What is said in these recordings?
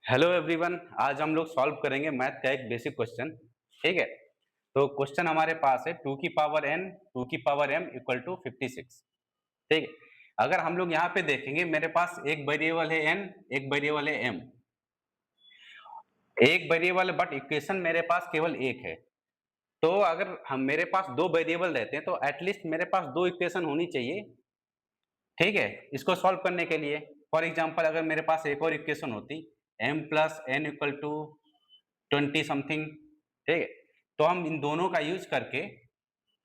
Hello everyone. आज हम लोग सॉल्व करेंगे मैथ का एक बेसिक क्वेश्चन। ठीक है, तो क्वेश्चन हमारे पास है 2 की पावर n 2 की पावर m इक्वल टू 56। ठीक है, अगर हम लोग यहाँ पे देखेंगे मेरे पास एक वेरिएबल है n, एक वेरिएबल है m। एक वेरिएबल बट इक्वेशन मेरे पास केवल एक है। तो अगर हम मेरे पास दो वेरिएबल रहते हैं तो एटलीस्ट मेरे पास दो इक्वेशन होनी चाहिए। ठीक है, इसको सॉल्व करने के लिए फॉर एग्जांपल अगर मेरे पास एक और इक्वेशन होती m plus n equal to 20 something. ठीक है, तो हम इन दोनों का यूज करके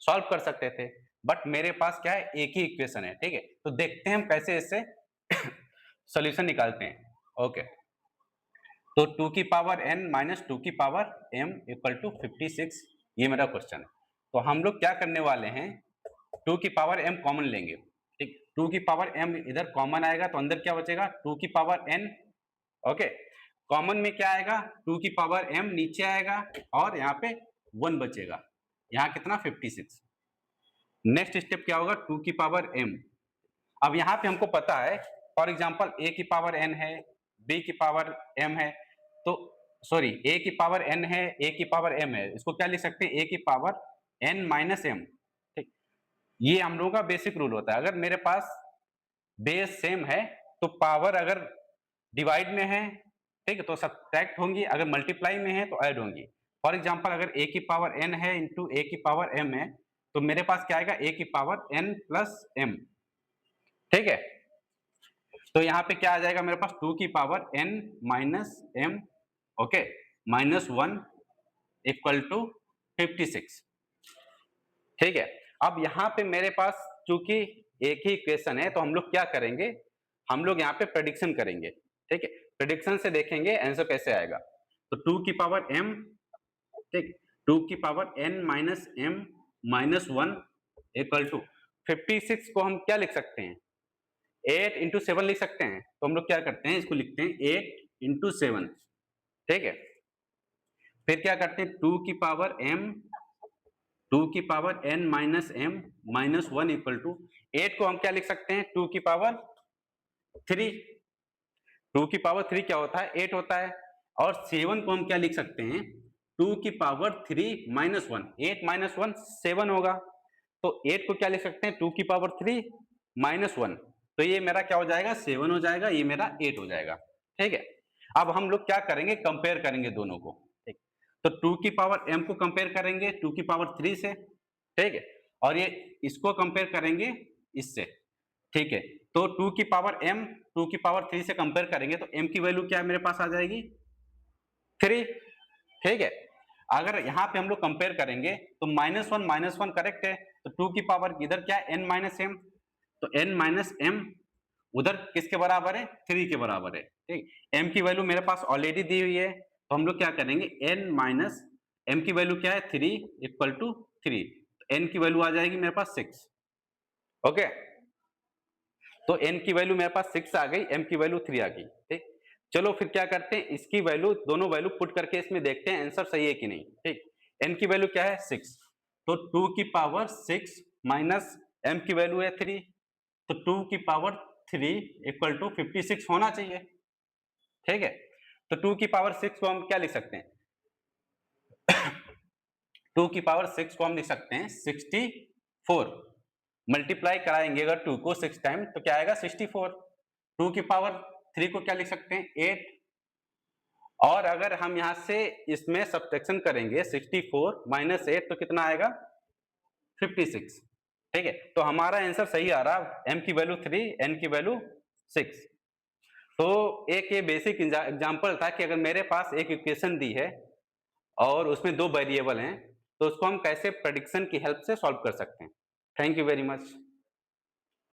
सॉल्व कर सकते थे, बट मेरे पास क्या है, एक ही इक्वेशन है। ठीक है, तो देखते हैं हम कैसे इससे सॉल्यूशन निकालते हैं। ओके, तो 2 की पावर n माइनस 2 की पावर m इक्वल टू 56, ये मेरा क्वेश्चन है। तो हम लोग क्या करने वाले हैं, 2 की पावर m कॉमन लेंगे। ठीक, 2 की पावर m इधर कॉमन आएगा तो अंदर क्या बचेगा, 2 की पावर n। ओके, कॉमन में क्या आएगा, 2 की पावर m नीचे आएगा और यहाँ पे 1 बचेगा। यहाँ कितना, 56। नेक्स्ट स्टेप क्या होगा, 2 की पावर m। अब यहाँ पे हमको पता है फॉर एग्जांपल a की पावर n है, b की पावर m है, तो सॉरी a की पावर n है, a की पावर m है, इसको क्या लिख सकते हैं, a की पावर n माइनस m। ठीक, ये हम लोगों का बेसिक रूल होता है। अगर मेरे पास बेस सेम है तो पावर अगर डिवाइड में है, ठीक है, तो सब्ट्रैक्ट होंगी, अगर मल्टीप्लाई में है तो ऐड होंगी। फॉर एग्जांपल अगर a की पावर n है इंटू a की पावर m है, तो मेरे पास क्या आएगा, a की पावर n प्लस m। ठीक है, तो यहाँ पे क्या आ जाएगा मेरे पास, 2 की power n minus m, okay, minus 1 equal to 56। ठीक है, अब यहाँ पे मेरे पास चूंकि एक ही इक्वेशन है तो हम लोग क्या करेंगे, हम लोग यहाँ पे प्रेडिक्शन करेंगे। ठीक है, प्रेडिक्शन से देखेंगे आंसर कैसे आएगा। तो 2 की पावर m, ठीक, 2 की power n minus m minus 1 equal to 56 को हम क्या लिख सकते हैं, 8 इंटू 7 लिख सकते हैं। तो हम लोग क्या करते हैं, इसको लिखते हैं 8 इंटू 7। ठीक है, फिर क्या करते हैं, 2 की पावर m, 2 की power n minus m minus 1 equal to 8 को हम क्या लिख सकते हैं, 2 की पावर 3। 2 की पावर 3 क्या होता है, 8 होता है। और 7 को हम क्या लिख सकते हैं, 2 की पावर 3 माइनस 1, 8 माइनस 1 7 होगा। तो 8 को क्या लिख सकते हैं, 2 की पावर 3 माइनस 1, तो ये मेरा क्या हो जाएगा, 7 हो जाएगा, ये मेरा 8 हो जाएगा। ठीक है, अब हम लोग क्या करेंगे, कंपेयर करेंगे दोनों को। ठीक, तो 2 की पावर m को कंपेयर करेंगे 2 की पावर 3 से। ठीक है, और ये इसको कंपेयर करेंगे इससे। ठीक है, तो 2 की पावर m 2 की पावर 3 से कंपेयर करेंगे तो m की वैल्यू क्या मेरे पास आ जाएगी, 3। ठीक है, अगर यहाँ पे हम लोग कंपेयर करेंगे तो माइनस वन करेक्ट है, तो 2 की पावर इधर क्या है, n माइनस m, तो n माइनस m उधर किसके बराबर है, 3 के बराबर है। ठीक, m की वैल्यू मेरे पास ऑलरेडी दी हुई है, तो हम लोग क्या करेंगे, n माइनस m की वैल्यू क्या है, 3 इक्वल टू 3, n की वैल्यू आ जाएगी मेरे पास 6। ओके, तो n की वैल्यू मेरे पास 6 आ गई, m की वैल्यू 3 आ गई। ठीक, चलो फिर क्या करते हैं, इसकी वैल्यू दोनों वैल्यू पुट करके इसमें देखते हैं आंसर सही है कि नहीं। ठीक, n की वैल्यू क्या है, 6, तो 2 की पावर 6 माइनस m की वैल्यू है 3, तो 2 की पावर 3 इक्वल टू 56 होना चाहिए। ठीक है, तो 2 की पावर 6 को हम क्या लिख सकते हैं, 2 की पावर 6 को हम लिख सकते हैं 64। मल्टीप्लाई कराएंगे अगर 2 को 6 टाइम तो क्या आएगा, 64। 2 की पावर 3 को क्या लिख सकते हैं, 8, और अगर हम यहां से इसमें सब्ट्रैक्शन करेंगे 64 माइनस 8 तो कितना आएगा, 56। ठीक है, तो हमारा आंसर सही आ रहा, m की वैल्यू 3, n की वैल्यू 6। तो एक ये बेसिक एग्जांपल था कि अगर मेरे पास एक इक्वेशन दी है और उसमें दो वेरिएबल हैं तो उसको हम कैसे प्रेडिक्शन की हेल्प से सॉल्व कर सकते हैं। Thank you very much.